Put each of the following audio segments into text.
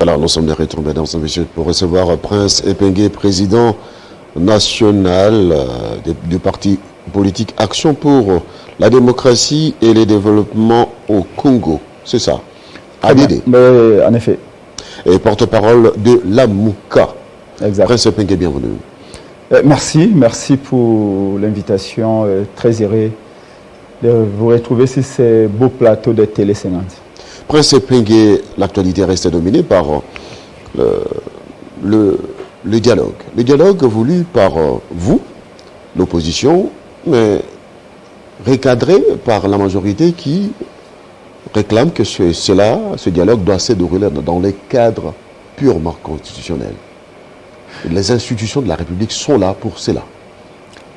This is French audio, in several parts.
Alors, nous sommes de retour, mesdames et messieurs, pour recevoir Prince Epengue, président national du parti politique Action pour la démocratie et le développement au Congo. C'est ça. ADD. Mais, en effet. Et porte-parole de la Mouka. Exact. Prince Epengue, bienvenue. Merci pour l'invitation. Très heureux de vous retrouver sur ces beaux plateaux de Télé 50. Prince Epengue, l'actualité reste dominée par le dialogue. Le dialogue voulu par vous, l'opposition, mais recadré par la majorité qui réclame que ce dialogue doit se dérouler dans les cadres purement constitutionnels. Les institutions de la République sont là pour cela.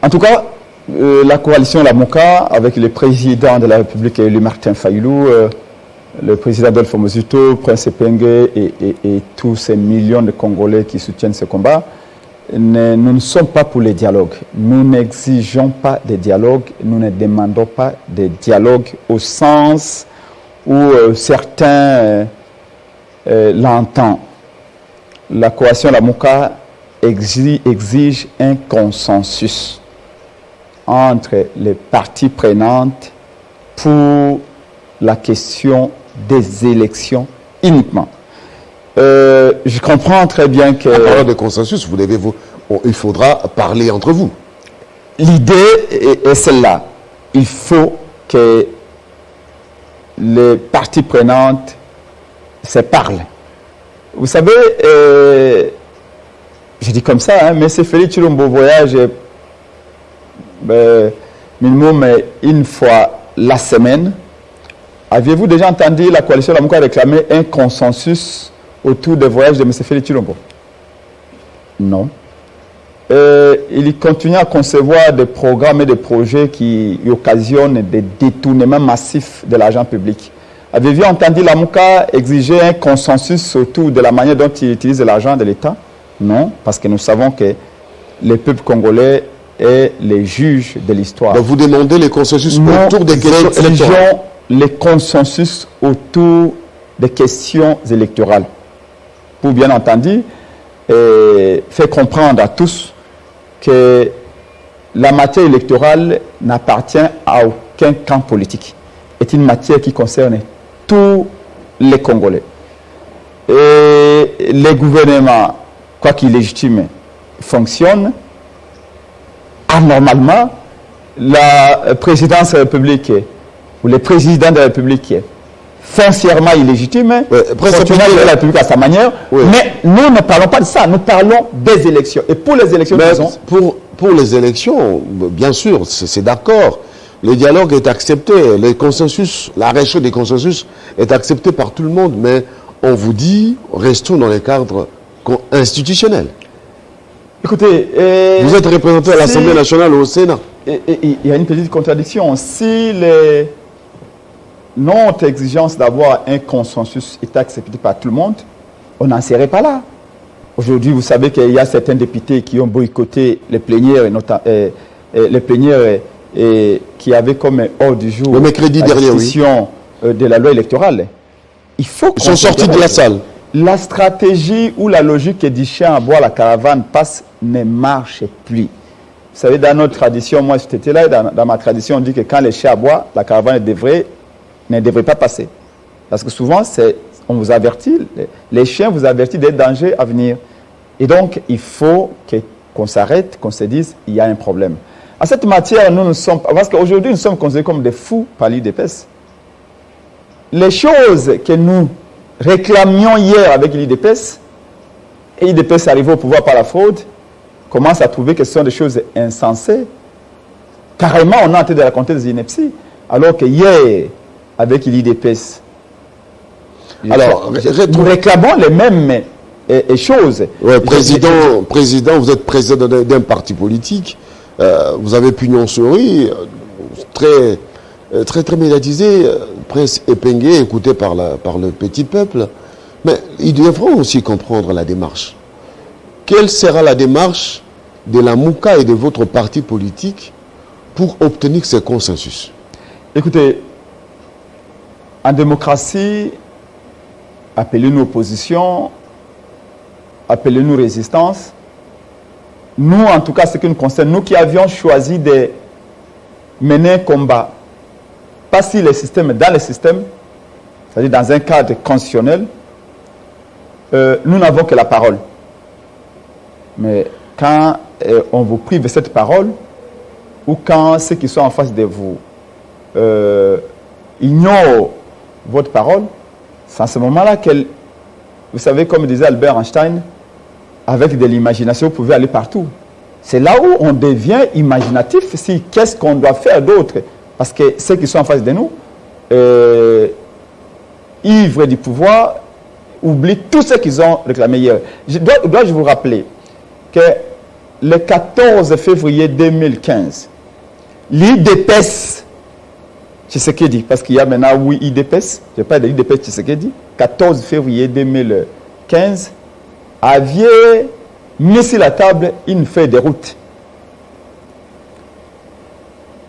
En tout cas, la coalition La Mouka, avec le président de la République élu Martin Fayulu, le président Adolphe Mozuto, Prince Epengue et tous ces millions de Congolais qui soutiennent ce combat, nous ne sommes pas pour les dialogues. Nous n'exigeons pas de dialogue, nous ne demandons pas de dialogue au sens où certains l'entendent. La coalition La Mouka exige un consensus entre les parties prenantes pour la question des élections uniquement. Je comprends très bien que... En parlant de consensus, il faudra parler entre vous. L'idée est celle-là. Il faut que les parties prenantes se parlent. Vous savez, je dis comme ça, hein, mais c'est Félix Chilombo voyage minimum une fois la semaine. Aviez-vous déjà entendu la coalition Lamouka réclamer un consensus autour des voyages de M. Félix Chilombo? Non. Il continue à concevoir des programmes et des projets qui occasionnent des détournements massifs de l'argent public. Avez-vous entendu Lamouka exiger un consensus autour de la manière dont il utilise l'argent de l'État? Non, parce que nous savons que le peuple congolais est les juges de l'histoire. Donc vous demandez les consensus autour des questions électorales? Les consensus autour des questions électorales. Pour bien entendu, faire comprendre à tous que la matière électorale n'appartient à aucun camp politique. C'est une matière qui concerne tous les Congolais. Et les gouvernements, quoi qu'il légitime, fonctionnent anormalement. La présidence de la République ou le président de la République foncièrement illégitime, continue de la République à sa manière, mais nous ne parlons pas de ça, nous parlons des élections. Et pour les élections, pour les élections, bien sûr, c'est d'accord. Le dialogue est accepté, le consensus, la recherche des consensus est acceptée par tout le monde, mais on vous dit, restons dans les cadres institutionnels. Écoutez, vous êtes représenté à l'Assemblée nationale ou au Sénat. Il y a une petite contradiction. Si notre exigence d'avoir un consensus est acceptée par tout le monde, on n'en serait pas là. Aujourd'hui, vous savez qu'il y a certains députés qui ont boycotté les plénières, qui avaient comme ordre du jour le mercredi dernier, de la loi électorale. Ils sont sortis de la salle. La stratégie ou la logique du chien à boire, la caravane passe, ne marche plus. Vous savez, dans notre tradition, moi j'étais là, dans ma tradition, on dit que quand les chiens aboient, la caravane ne devrait pas passer. Parce que souvent, on vous avertit, les chiens vous avertissent des dangers à venir. Et donc, il faut qu'on s'arrête, qu'on se dise, il y a un problème. À cette matière, parce qu'aujourd'hui, nous sommes considérés comme des fous par l'UDPS. Les choses que nous réclamions hier avec l'UDPS, et l'UDPS arrivé au pouvoir par la fraude, commence à trouver que ce sont des choses insensées. Carrément, on est en train de raconter des inepties. Alors que hier, avec l'UDPS, nous réclamons les mêmes choses. Ouais, président, vous êtes président d'un parti politique, vous avez pignon sur rue, très médiatisé, Prince Epengue, écouté par le petit peuple. Mais ils devront aussi comprendre la démarche. Quelle sera la démarche de la Mouka et de votre parti politique pour obtenir ce consensus? Écoutez, en démocratie, appelez-nous opposition, appelez-nous résistance. Nous, en tout cas, ce qui nous concerne, nous qui avions choisi de mener un combat, pas si le système, dans le système, c'est-à-dire dans un cadre constitutionnel, nous n'avons que la parole. Mais quand on vous prive de cette parole, ou quand ceux qui sont en face de vous ignorent votre parole, c'est à ce moment-là que, vous savez, comme disait Albert Einstein, avec de l'imagination, vous pouvez aller partout. C'est là où on devient imaginatif, si qu'est-ce qu'on doit faire d'autre. Parce que ceux qui sont en face de nous, ivres du pouvoir, oublient tout ce qu'ils ont réclamé hier. Dois-je vous rappeler que le 14 février 2015, l'IDPS, Tshisekedi, parce qu'il y a maintenant, oui, IDPS, je parle de l'IDPS Tshisekedi, 14 février 2015, avait mis sur la table une feuille de route.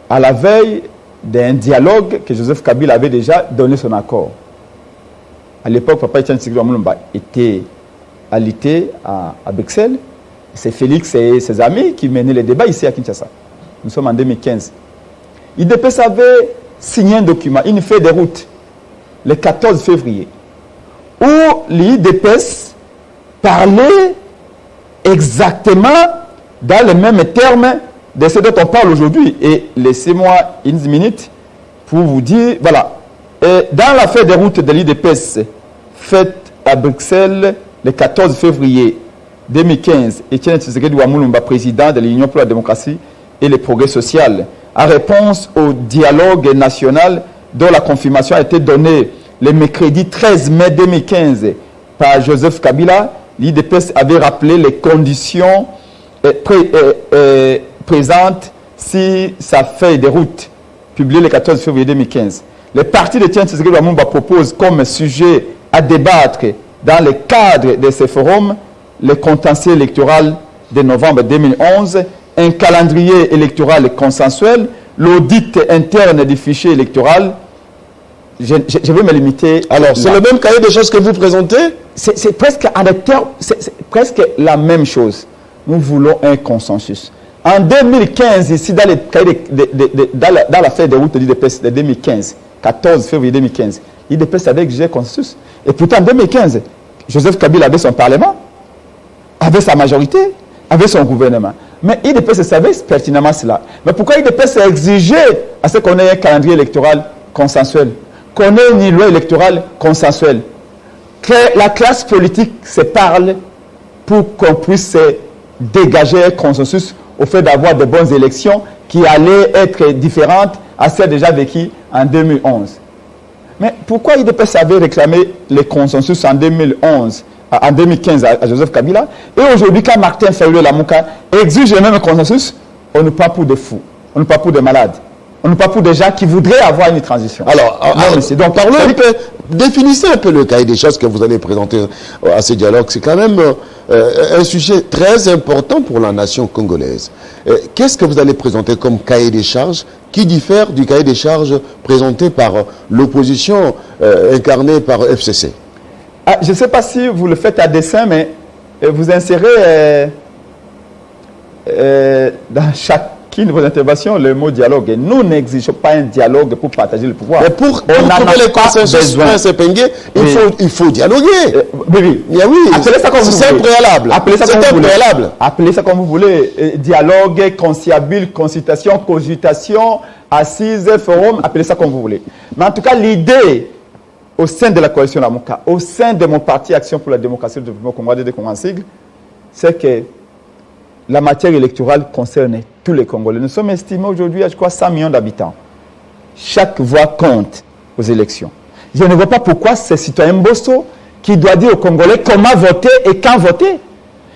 À la veille d'un dialogue que Joseph Kabila avait déjà donné son accord. À l'époque, Papa Etienne Tshisekedi Wamulumba était alité à Bruxelles. C'est Félix et ses amis qui menaient les débats ici à Kinshasa. Nous sommes en 2015. IDPS avait signé un document, une feuille de route, le 14 février, où l'IDPS parlait exactement dans les mêmes termes de ce dont on parle aujourd'hui. Et laissez-moi une minute pour vous dire, voilà, et dans la feuille de route de l'IDPS faite à Bruxelles le 14 février 2015, Etienne Tshisekedi Wamulumba, président de l'Union pour la démocratie et le progrès social, en réponse au dialogue national dont la confirmation a été donnée le mercredi 13 mai 2015 par Joseph Kabila, l'IDPS avait rappelé les conditions présentes si sa feuille de route publiée le 14 février 2015. Le parti de Etienne Tshisekedi Wamulumba propose comme sujet à débattre dans le cadre de ce forum le contentieux électoral de novembre 2011, un calendrier électoral consensuel, l'audit interne du fichier électoral. Je vais me limiter. Alors, c'est le même cahier de choses que vous présentez? C'est presque c'est presque la même chose. Nous voulons un consensus. En 2015, ici, dans la feuille de route de l'IDPS de 2015, 14 février 2015, l'IDPS avait exigé un consensus. Et pourtant, en 2015, Joseph Kabila avait son parlement, avait sa majorité, avait son gouvernement. Mais l'IDPS savait pertinemment cela. Mais pourquoi l'IDPS a exigé à ce qu'on ait un calendrier électoral consensuel, qu'on ait une loi électorale consensuelle, que la classe politique se parle pour qu'on puisse dégager un consensus au fait d'avoir de bonnes élections qui allaient être différentes à celles déjà vécues en 2011. Mais pourquoi l'IDPS avait réclamé le consensus en 2011, en 2015 à Joseph Kabila, et aujourd'hui quand Martin Fayulu-Lamouka exige le même consensus, on ne parle pas pour des fous, on ne parle pas pour des malades, on ne parle pas pour des gens qui voudraient avoir une transition. Alors, donc parlons un peu, définissez un peu le cahier des choses que vous allez présenter à ce dialogue. C'est quand même un sujet très important pour la nation congolaise. Qu'est-ce que vous allez présenter comme cahier des charges qui diffère du cahier des charges présenté par l'opposition incarnée par FCC? Je ne sais pas si vous le faites à dessein, mais vous insérez dans chacune de vos interventions le mot dialogue. Et nous n'exigeons pas un dialogue pour partager le pouvoir. Mais pour trouver les consensus, il faut dialoguer. Oui. Appelez ça comme vous voulez. C'est un préalable. Appelez ça comme vous voulez. Dialogue, conciliabule, consultation, cogitation, assise, forum, appelez ça comme vous voulez. Mais en tout cas, l'idée au sein de la coalition Lamouka, au sein de mon parti Action pour la démocratie et le développement congolais, c'est que la matière électorale concerne tous les Congolais. Nous sommes estimés aujourd'hui à, je crois, 100 millions d'habitants. Chaque voix compte aux élections. Je ne vois pas pourquoi c'est citoyen Mbosso qui doit dire aux Congolais comment voter et quand voter.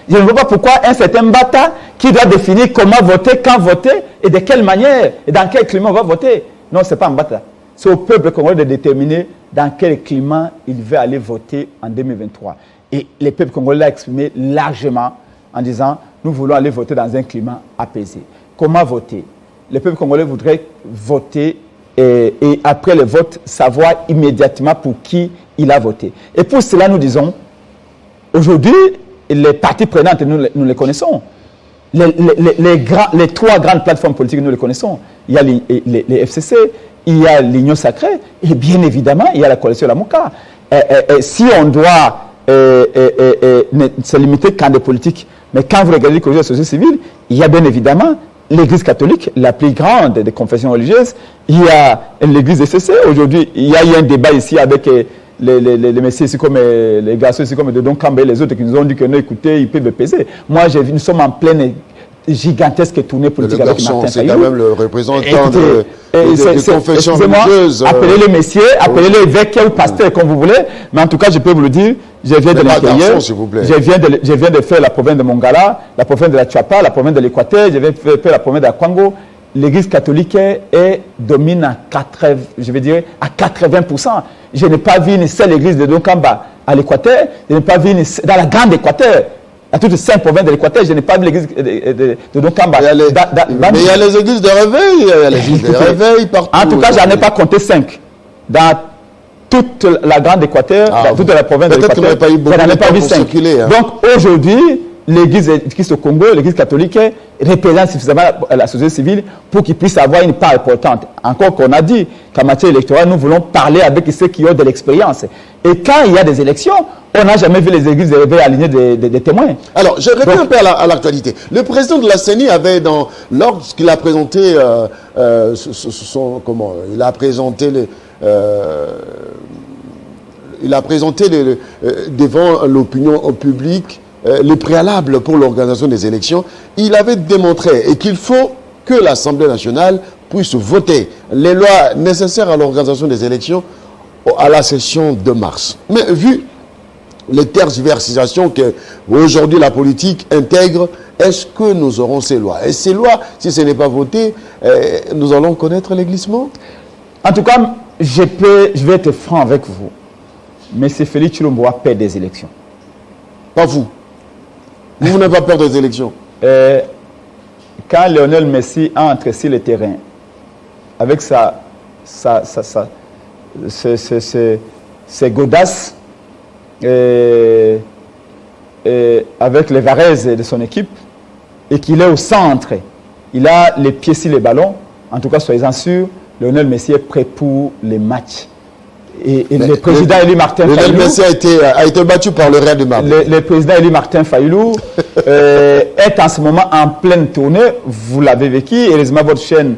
Je ne vois pas pourquoi un certain Mbata qui doit définir comment voter, quand voter et de quelle manière et dans quel climat on va voter. Non, ce n'est pas Mbata. C'est au peuple congolais de déterminer dans quel climat il veut aller voter en 2023. Et le peuple congolais l'a exprimé largement en disant nous voulons aller voter dans un climat apaisé. Comment voter? Le peuple congolais voudrait voter et après le vote, savoir immédiatement pour qui il a voté. Et pour cela, nous disons, aujourd'hui, les parties prenantes, nous les connaissons. Les trois grandes plateformes politiques, nous les connaissons. Il y a les FCC, il y a l'Union Sacrée, et bien évidemment, il y a la coalition Lamuka. Si on doit se limiter qu'à des politiques, mais quand vous regardez la société civile, il y a bien évidemment l'Église catholique, la plus grande des confessions religieuses, il y a l'Église FCC. Aujourd'hui, il y a eu un débat ici avec les messieurs ici comme les garçons ici comme Dodon Kamba et les autres qui nous ont dit que non, écoutez, ils peuvent peser. Moi, nous sommes en pleine gigantesque tournée politique avec Martin Fayulu. C'est quand même le représentant des confessions religieuses. Appelez les messieurs, appelez les évêques ou pasteurs comme vous voulez, mais en tout cas, je peux vous le dire, je viens de l'intérieur, je viens de faire la province de Mongala, la province de la Tchapa, la province de l'Équateur, je viens de faire la province de la Kwango. L'Église catholique domine à 80%. Je n'ai pas vu une seule église de Donkamba à l'Équateur, je n'ai pas vu dans la grande Équateur. À toutes les 5 provinces de l'Équateur, je n'ai pas vu l'église de Donkamba. Mais il y a les églises de réveil, il y a les églises de réveil partout. En tout cas, je n'en ai pas compté 5. Dans toute la grande Équateur, dans toute la province de l'Équateur, je n'en ai pas vu 5. Donc aujourd'hui, l'Église au Congo, l'Église catholique, représente suffisamment la société civile pour qu'ils puissent avoir une part importante. Encore qu'on a dit qu'en matière électorale, nous voulons parler avec ceux qui ont de l'expérience. Et quand il y a des élections, on n'a jamais vu les églises de réveil aligner des témoins. Alors, je réponds un peu à l'actualité. Le président de la CENI avait, lorsqu'il a présenté devant l'opinion publique les préalables pour l'organisation des élections, il avait démontré et qu'il faut que l'Assemblée nationale puisse voter les lois nécessaires à l'organisation des élections à la session de mars. Mais vu les tergiversations qu'aujourd'hui la politique intègre, est-ce que nous aurons ces lois? Et ces lois, si ce n'est pas voté, nous allons connaître les glissements? En tout cas, je vais être franc avec vous. M. Félix Tshilombo a peur des élections. Pas vous. Vous n'avez pas peur des élections? Quand Lionel Messi a entré sur le terrain, avec ses godasses, avec les varèses de son équipe, et qu'il est au centre, il a les pieds sur les ballons, en tout cas soyez-en sûrs, Lionel Messi est prêt pour les matchs. Et le président élu Martin Fayulu... Lionel Messi a été battu par le Real de Madrid. Le président élu Martin Fayulu est en ce moment en pleine tournée. Vous l'avez vécu. Heureusement, votre chaîne,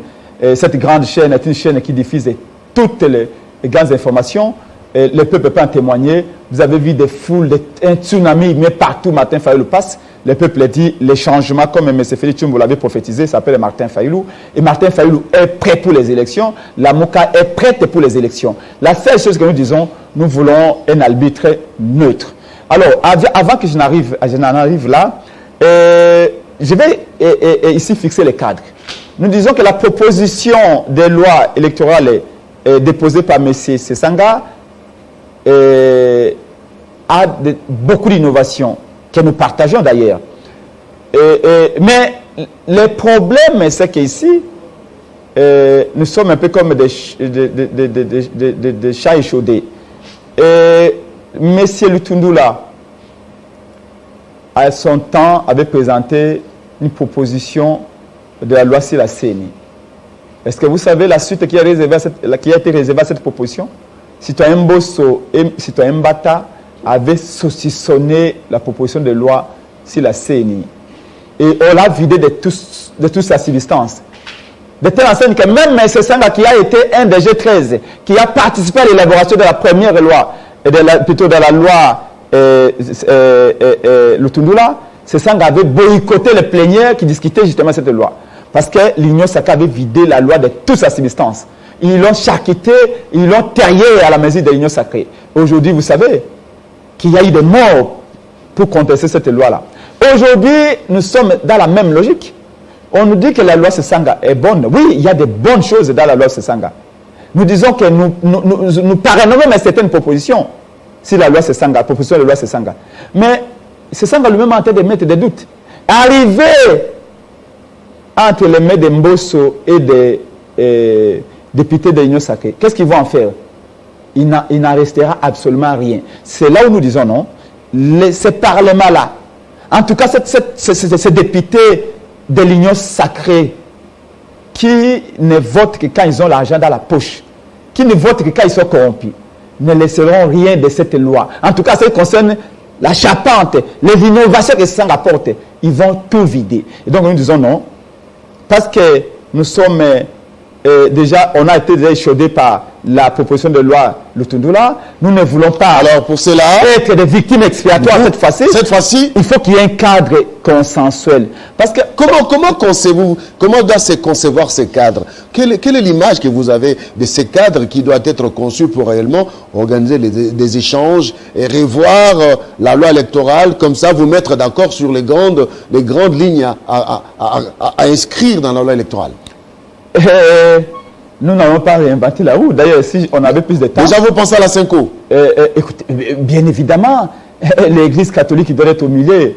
cette grande chaîne, est une chaîne qui diffuse toutes les grandes informations. Le peuple peut en témoigner. Vous avez vu des foules, un tsunami, mais partout Martin Fayulu passe. Le peuple dit les changements, comme M. Félix Tshilombo l'avait prophétisé, s'appelle Martin Fayulu. Et Martin Fayulu est prêt pour les élections. La MOCA est prête pour les élections. La seule chose que nous disons, nous voulons un arbitre neutre. Alors, avant que je n'en arrive là, je vais ici fixer les cadres. Nous disons que la proposition de loi électorale déposée par M. Sesanga a beaucoup d'innovations que nous partageons d'ailleurs. Mais le problème, c'est qu'ici, nous sommes un peu comme des chats échaudés. Monsieur Lutundula, à son temps, avait présenté une proposition de la loi sur la CENI. Est-ce que vous savez la suite qui a été réservée à cette proposition? Citoyen Mbosso et citoyen Mbata avait saucissonné la proposition de loi sur la CENI. Et on l'a vidé de toute sa substance. De telle enseigne que même M. Sanga, qui a été un des G13, qui a participé à l'élaboration de la première loi, plutôt de la loi Lutundula, Sanga avait boycotté les plénières qui discutaient justement cette loi. Parce que l'Union Sacrée avait vidé la loi de toute sa substance. Ils l'ont charcuté, ils l'ont terrié à la mesure de l'Union Sacrée. Aujourd'hui, vous savez qu'il y a eu des morts pour contester cette loi-là. Aujourd'hui, nous sommes dans la même logique. On nous dit que la loi Sesanga est bonne. Oui, il y a des bonnes choses dans la loi Sesanga. Nous disons que nous parrainons même certaines propositions si la loi Sesanga, la proposition de loi Sesanga. Mais Sesanga lui-même est en train de mettre des doutes. Arriver entre les mains de Mbosso et députés de l'Union sacrée, qu'est-ce qu'ils vont en faire? Il n'en restera absolument rien. C'est là où nous disons non. Ces parlements-là, en tout cas ces députés de l'Union sacrée, qui ne votent que quand ils ont l'argent dans la poche, qui ne votent que quand ils sont corrompus, ne laisseront rien de cette loi. En tout cas, ça concerne la charpente, les innovations que ça rapporte. Ils vont tout vider. Et donc nous disons non, parce que nous sommes déjà, on a été déjà échaudés par la proposition de loi Lutundula. Nous ne voulons pas Alors pour cela, être des victimes expiatoires cette fois-ci. Cette fois-ci, il faut qu'il y ait un cadre consensuel. Parce que comment concevez-vous, comment doit se concevoir ces cadres? Quelle est l'image que vous avez de ces cadres qui doivent être conçus pour réellement organiser des échanges et revoir la loi électorale, comme ça vous mettre d'accord sur les grandes lignes à inscrire dans la loi électorale? Nous n'avons pas réinventé la roue. D'ailleurs, si on avait plus de temps... Déjà, vous pensez à la Cinco? Écoutez, bien évidemment, l'Église catholique doit être au milieu,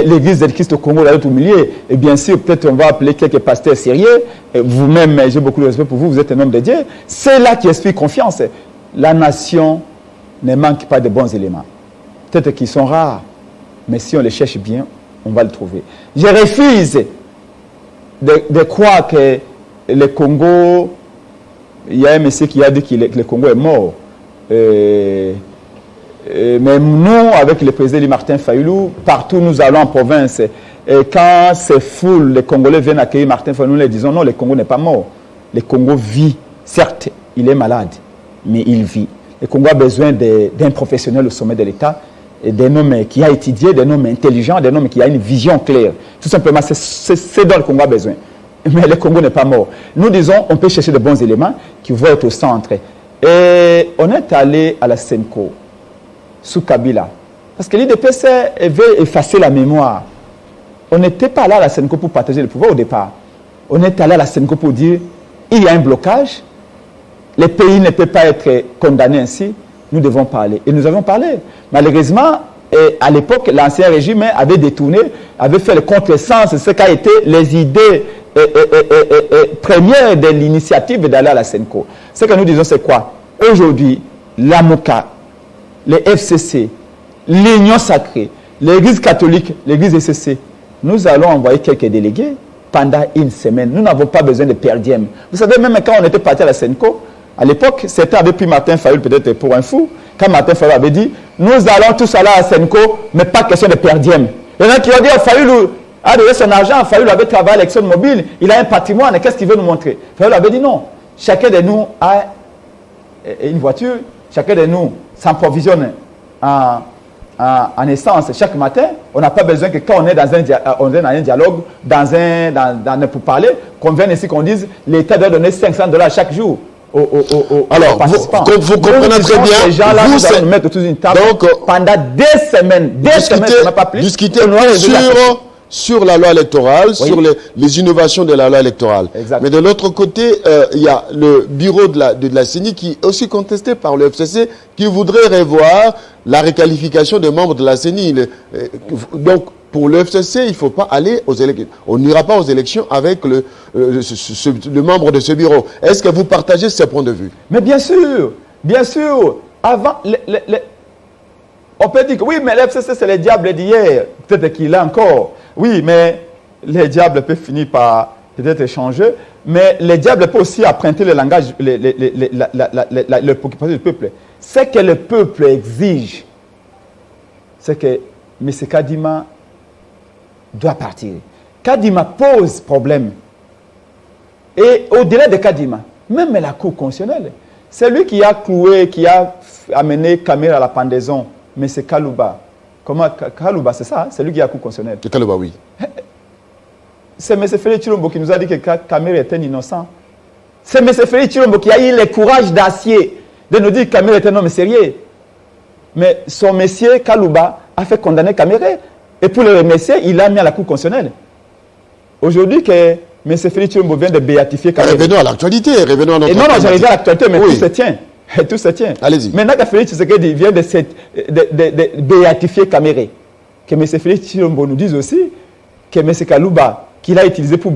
l'Église de Christ au Congo doit être au milieu, et bien sûr, peut-être on va appeler quelques pasteurs sérieux. Vous-même, j'ai beaucoup de respect pour vous, vous êtes un homme de Dieu. C'est là qui explique confiance. La nation ne manque pas de bons éléments. Peut-être qu'ils sont rares, mais si on les cherche bien, on va le trouver. Je refuse de croire que le Congo... Il y a un monsieur qui a dit que le Congo est mort. Mais nous, avec le président Martin Fayulu, partout nous allons en province. Et quand ces foules, les Congolais viennent accueillir Martin Fayulu, nous leur disons non, le Congo n'est pas mort. Le Congo vit. Certes, il est malade, mais il vit. Le Congo a besoin d'un professionnel au sommet de l'État, d'un homme qui a étudié, d'un homme intelligent, d'un homme qui a une vision claire. Tout simplement, c'est ce dont le Congo a besoin. Mais le Congo n'est pas mort. Nous disons, on peut chercher de bons éléments qui vont être au centre. Et on est allé à la Senko, sous Kabila. Parce que l'IDPC veut effacer la mémoire. On n'était pas là à la Senko pour partager le pouvoir au départ. On est allé à la Senko pour dire, il y a un blocage, les pays ne peuvent pas être condamnés ainsi, nous devons parler. Et nous avons parlé. Malheureusement, à l'époque, l'ancien régime avait détourné, avait fait le contresens de ce qu'a été les idées première de l'initiative d'aller à la Senko. Ce que nous disons, c'est quoi? Aujourd'hui, l'AMOCA, les FCC, l'Union sacrée, l'Église catholique, l'Église SCC, nous allons envoyer quelques délégués pendant une semaine. Nous n'avons pas besoin de perdième. Vous savez, même quand on était parti à la Senko, à l'époque, certains avaient pris Martin Fayulu peut-être pour un fou. Quand Martin Fayulu avait dit, nous allons tous aller à la Senko, mais pas question de perdième. Il y en a qui ont dit, Fayulu a donné son argent, Fayulu avait travaillé à l'ExxonMobil, il a un patrimoine, qu'est-ce qu'il veut nous montrer? Fayulu avait dit non. Chacun de nous a une voiture, chacun de nous s'approvisionne en essence chaque matin. On n'a pas besoin que quand on est dans un dialogue, pour parler, qu'on vienne ici, qu'on dise l'État doit donner $500 chaque jour aux participants. Vous comprenez très bien. Ces gens-là, nous allons nous mettre autour d'une table pendant des semaines, pas plus. Discuter sur la loi électorale, oui, sur les innovations de la loi électorale. Exact. Mais de l'autre côté, il y a le bureau de la CENI qui est aussi contesté par le FCC, qui voudrait revoir la réqualification des membres de la CENI. Donc, pour le FCC, il ne faut pas aller aux élections. On n'ira pas aux élections avec le membre de ce bureau. Est-ce que vous partagez ce point de vue? Mais bien sûr, bien sûr. Avant, on peut dire que oui, mais le FCC, c'est le diable d'hier. Peut-être qu'il l'a encore. Oui, mais les diables peuvent finir par peut-être changer. Mais les diables peuvent aussi emprunter le langage, le préoccupation du peuple. Ce que le peuple exige, c'est que M. Kadima doit partir. Kadima pose problème. Et au-delà de Kadima, même la Cour constitutionnelle, c'est lui qui a cloué, qui a amené Kamel à la pendaison, M. Kalouba. Comment Kalouba, c'est ça, hein? C'est lui qui a la Cour constitutionnelle. Kalouba, oui. C'est M. Félix Chilombo qui nous a dit que Kamel était innocent. C'est M. Félix Chilombo qui a eu le courage d'acier de nous dire que Kamel était un homme sérieux. Mais son monsieur Kalouba a fait condamner Kamel. Et pour le remercier, il l'a mis à la Cour constitutionnelle. Aujourd'hui, que M. Félix Chilombo vient de béatifier Kamel. Revenons à l'actualité, revenons à notre... Et non, j'arrive à l'actualité, mais oui, tout se tient. Tout se tient. Allez-y. Maintenant que Félix Tshisekedi vient de béatifier Kamere, que M. Félix Chilombo nous dise aussi que M. Kalouba, qu'il a utilisé pour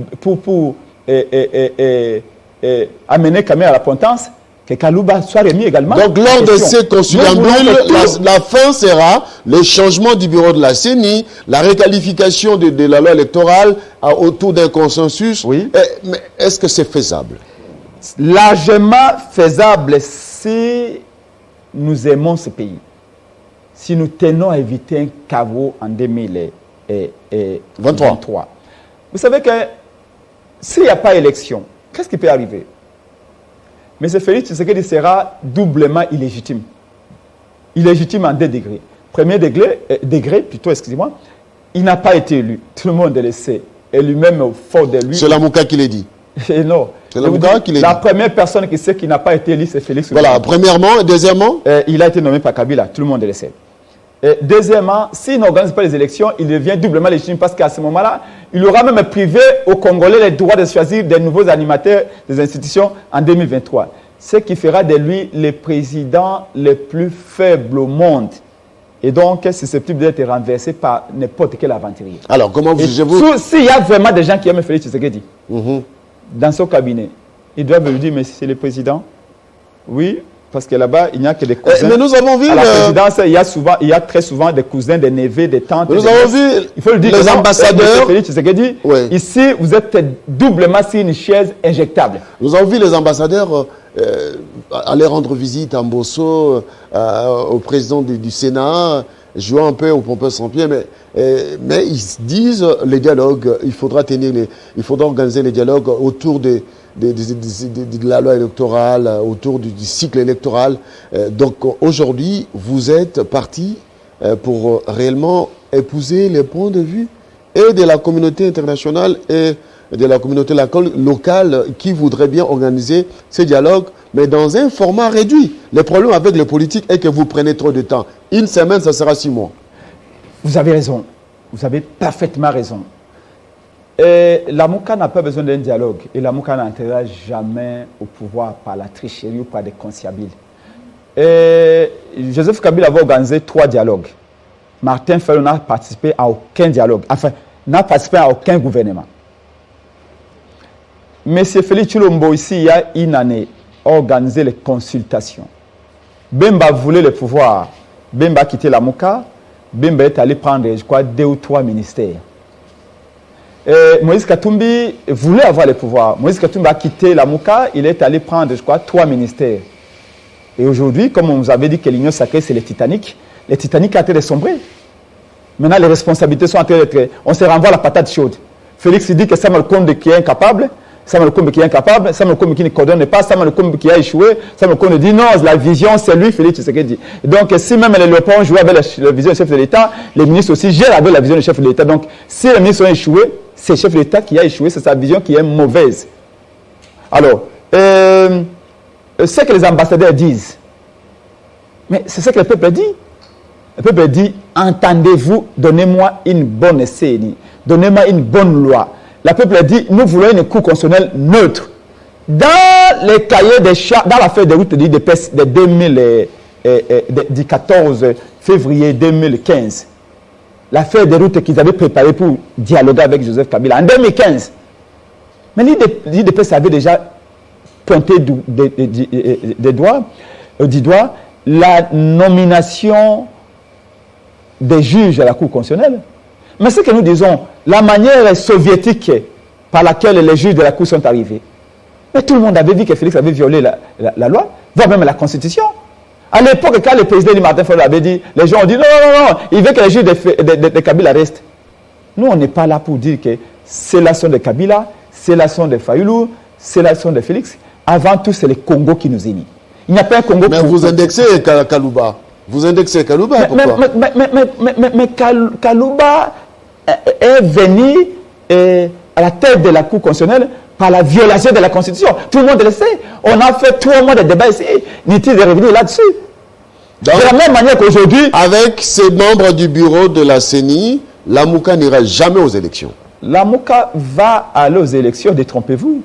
amener quand même à la potence, que Kalouba soit remis également. Donc, lors de ces conciliabules, la fin sera le changement du bureau de la CENI, la réqualification de la loi électorale autour d'un consensus. Oui. Mais est-ce que c'est faisable? Largement faisable si nous aimons ce pays. Si nous tenons à éviter un chaos en 2023. Vous savez que s'il n'y a pas élection, qu'est-ce qui peut arriver? Mais ce Félix Tshisekedi sera doublement illégitime. Illégitime en 2 degrés. Premier degré, excusez-moi, il n'a pas été élu. Tout le monde le sait. Et lui-même, au fond de lui... C'est Lamouka qui l'a dit. Et non. C'est Lamouka qui l'a dit. La première personne qui sait qu'il n'a pas été élu, c'est Félix Tshisekedi. Voilà, premièrement. Et deuxièmement, il a été nommé par Kabila. Tout le monde le sait. Et deuxièmement, s'il n'organise pas les élections, il devient doublement légitime parce qu'à ce moment-là, il aura même privé aux Congolais les droits de choisir des nouveaux animateurs des institutions en 2023. Ce qui fera de lui le président le plus faible au monde. Et donc, c'est susceptible d'être renversé par n'importe quel aventurier. Alors, comment vous jugez-vous? S'il y a vraiment des gens qui aiment Félix Tshisekedi dans son cabinet, ils doivent lui dire, mais c'est le président. Oui. Parce que là-bas, il n'y a que des cousins. Mais nous avons vu à la présidence, il y a très souvent des cousins, des neveux, des tantes. Nous avons vu il faut le dire, les ambassadeurs. Oui. Ici, vous êtes doublement sur une chaise injectable. Nous avons vu les ambassadeurs aller rendre visite à Mbosso, au président du Sénat, jouant un peu au pompeux sans pied, mais ils disent les dialogues, il faudra organiser les dialogues autour de la loi électorale, autour du cycle électoral. Donc aujourd'hui, vous êtes parti pour réellement épouser les points de vue et de la communauté internationale et de la communauté locale qui voudrait bien organiser ces dialogues, mais dans un format réduit. Le problème avec les politiques est que vous prenez trop de temps. Une semaine, ça sera 6 mois. Vous avez raison. Vous avez parfaitement raison. Et la Mouka n'a pas besoin d'un dialogue. Et la Mouka n'entrera jamais au pouvoir par la tricherie ou par des conciliabules. Et Joseph Kabila avait organisé 3 dialogues. Martin Fayulu n'a participé à aucun dialogue. Enfin, n'a participé à aucun gouvernement. Monsieur Félix Tshilombo, ici, il y a une année, a organisé les consultations. Bemba voulait le pouvoir. Bemba a quitté la Mouka. Bemba est allé prendre, je crois, 2 ou 3 ministères. Moïse Katumbi voulait avoir le pouvoir. Moïse Katumbi a quitté la Mouka, il est allé prendre, je crois, 3 ministères. Et aujourd'hui, comme on vous avait dit que l'Union sacrée, c'est le Titanic a été de sombrer. Maintenant, les responsabilités sont en train d'être... On se renvoie à la patate chaude. Félix dit que Samuel Kombe qui est incapable, Samuel Kombe qui ne coordonne pas, Samuel Kombe qui a échoué, Samuel Kombe dit non, la vision c'est lui, Félix Tshisekedi. Donc si même les Léopold jouent avec la vision du chef de l'État, les ministres aussi gèrent avec la vision du chef de l'État. Donc si les ministres ont échoué, c'est le chef de l'État qui a échoué, c'est sa vision qui est mauvaise. Alors, ce que les ambassadeurs disent, mais c'est ce que le peuple dit. Le peuple dit, entendez-vous, donnez-moi une bonne CENI, donnez-moi une bonne loi. Le peuple dit, nous voulons une cour constitutionnelle neutre. Dans les cahiers des charges, dans l'affaire des routes de 14 février 2015, l'affaire des routes qu'ils avaient préparée pour dialoguer avec Joseph Kabila en 2015. Mais l'IDPS avait déjà pointé du doigt la nomination des juges à la Cour constitutionnelle. Mais ce que nous disons, la manière soviétique par laquelle les juges de la Cour sont arrivés, mais tout le monde avait vu que Félix avait violé la loi, voire même la Constitution. À l'époque, quand le président Martin Fayulu avait dit, les gens ont dit non, il veut que les juges de Kabila restent. Nous, on n'est pas là pour dire que c'est l'action de Kabila, c'est l'action de Fayulu, c'est l'action de Félix. Avant tout, c'est le Congo qui nous unit. Il n'y a pas un Congo... Mais vous indexez Kalouba. Vous indexez Kalouba, pourquoi? Mais Kalouba est venu à la tête de la Cour constitutionnelle par la violation de la Constitution. Tout le monde le sait. On a fait 3 mois de débat ici. N'est-il de revenir là-dessus? De la même manière qu'aujourd'hui... Avec ces membres du bureau de la CENI, la Mouka n'ira jamais aux élections. La Mouka va aller aux élections, détrompez-vous.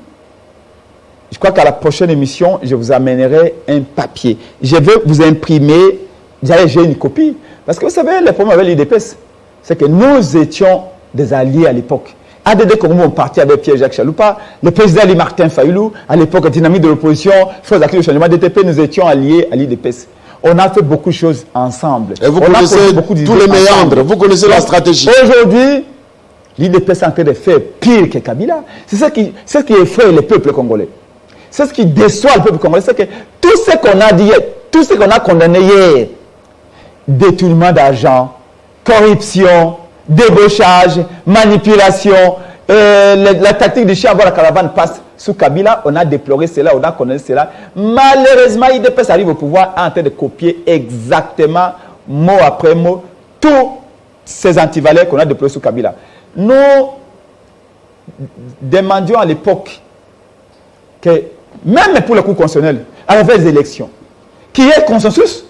Je crois qu'à la prochaine émission, je vous amènerai un papier. Je vais vous imprimer, j'ai une copie. Parce que vous savez, le problème avec l'IDPS, c'est que nous étions des alliés à l'époque. ADD Congo ont parti avec Pierre-Jacques Chaloupa, le président Ali Martin Fayoulou, à l'époque dynamique de l'opposition, Frères Acquis du Changement DTP, nous étions alliés à l'IDPS. On a fait beaucoup de choses ensemble. Et vous connaissez tous les méandres, vous connaissez la stratégie. Aujourd'hui, l'IDPS est en train de faire pire que Kabila. C'est ce qui effraie le peuple congolais. C'est ce qui déçoit le peuple congolais. C'est que tout ce qu'on a dit hier, tout ce qu'on a condamné hier, détournement d'argent, corruption, débauchage, manipulation, la tactique du chien à voir la caravane passe sous Kabila, on a déploré cela, on a condamné cela. Malheureusement, l'IDPS arrive au pouvoir en train de copier exactement, mot après mot, tous ces antivaleurs qu'on a déplorés sous Kabila. Nous demandions à l'époque que, même pour le coup constitutionnel, avec les élections, qu'il y ait consensus.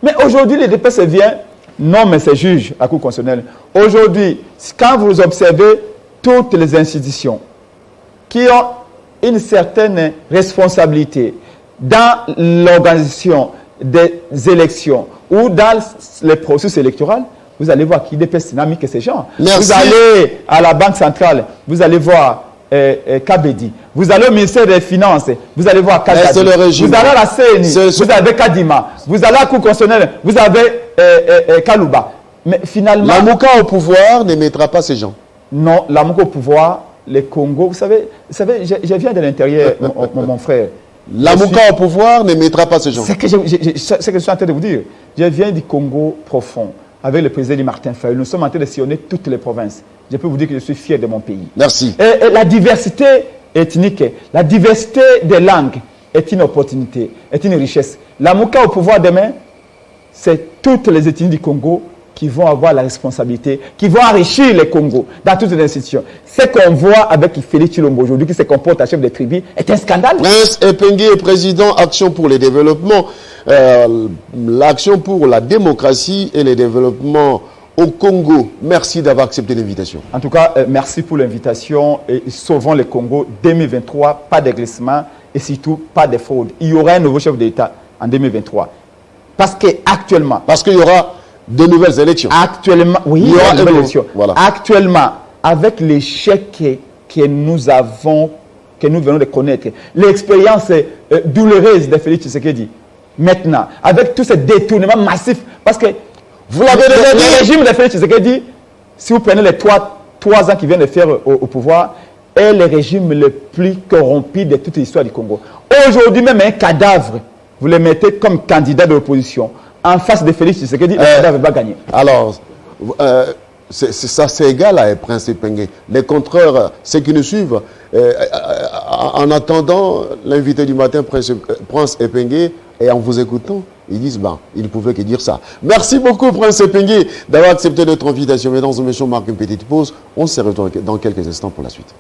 Mais aujourd'hui, l'IDPS vient, non, mais c'est juge à Cour constitutionnelle. Aujourd'hui, quand vous observez toutes les institutions qui ont une certaine responsabilité dans l'organisation des élections ou dans le processus électoral, vous allez voir qu'il est dynamique que ces gens. Merci. Vous allez à la Banque centrale, vous allez voir Kabedi. Vous allez au ministère des Finances, vous allez voir Kadadi. Vous allez à la CNI, vous avez Kadima. Vous allez à la Cour constitutionnelle, vous avez Kalouba. Mais finalement... La Mouka au pouvoir ne mettra pas ces gens. Non, la Mouka au pouvoir, les Congo, vous savez je viens de l'intérieur, mon frère. La Mouka au pouvoir ne mettra pas ces gens. C'est ce que je suis en train de vous dire. Je viens du Congo profond, avec le président Martin Fayoulou. Nous sommes en train de sillonner toutes les provinces. Je peux vous dire que je suis fier de mon pays. Merci. Et la diversité ethnique, la diversité des langues est une opportunité, est une richesse. La Mouka au pouvoir demain, c'est toutes les ethnies du Congo qui vont avoir la responsabilité, qui vont enrichir le Congo dans toutes les institutions. Ce qu'on voit avec Félix Tshilombo aujourd'hui, qui se comporte à chef de tribu, est un scandale. Prince Epengue, président Action pour le développement, l'action pour la démocratie et le développement au Congo. Merci d'avoir accepté l'invitation. En tout cas, merci pour l'invitation et sauvons le Congo 2023, pas de glissement et surtout pas de fraude. Il y aura un nouveau chef d'État en 2023. Parce qu'actuellement... Parce qu'il y aura de nouvelles élections. Actuellement, oui, il y aura de nouvelles élections. Voilà. Actuellement, avec l'échec que nous avons, que nous venons de connaître, l'expérience douloureuse de Félix Tshisekedi, maintenant, avec tous ces détournements massifs, parce que vous l'avez déjà dit. Le régime de Félix Tshisekedi, si vous prenez les trois ans qu'il vient de faire au pouvoir, est le régime le plus corrompu de toute l'histoire du Congo. Aujourd'hui, même un cadavre, vous le mettez comme candidat de l'opposition en face de Félix Tshisekedi, le cadavre va gagner. Alors, c'est égal à Prince Epengue. Les contreurs, ceux qui nous suivent, en attendant l'invité du matin, Prince Epengue, et en vous écoutant, ils disent, il ne pouvait que dire ça. Merci beaucoup, Prince Epengue, d'avoir accepté notre invitation. Mesdames et messieurs, on marque une petite pause. On se retrouve dans quelques instants pour la suite.